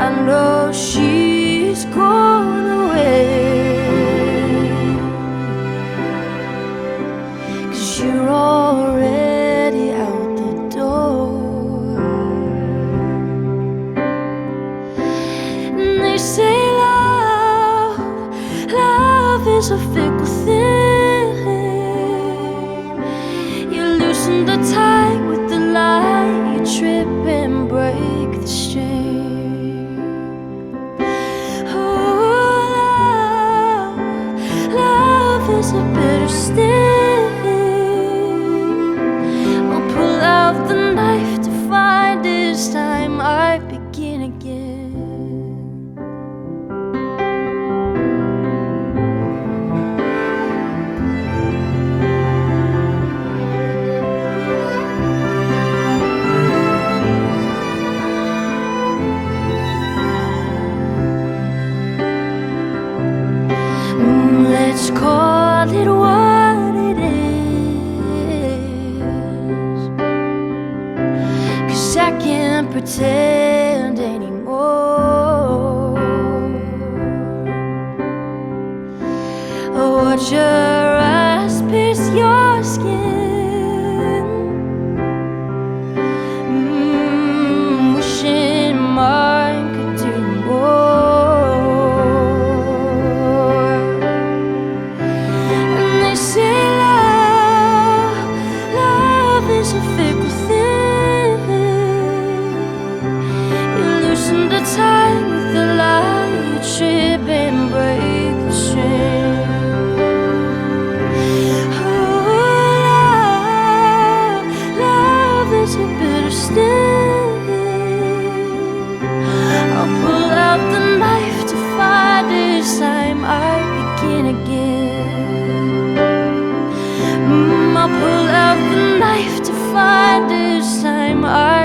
I know she's gone away, 'cause you're already out the door. And they say love is a fickle thing. You loosen the tie with the lie, you trip and break the string. Oh, love is a bitter sting. I'll pull out the knife to find this time I begin again. Let's call it what it is, 'cause I can't pretend anymore. Watch your eyes pierce your skin, wishing mine could do more. And they say love is a fickle thing. You loosen the tie with the lie, you trip and break the string. It's a bitter sting. I'll pull out the knife to find this time I begin again. I'll pull out the knife to find this time I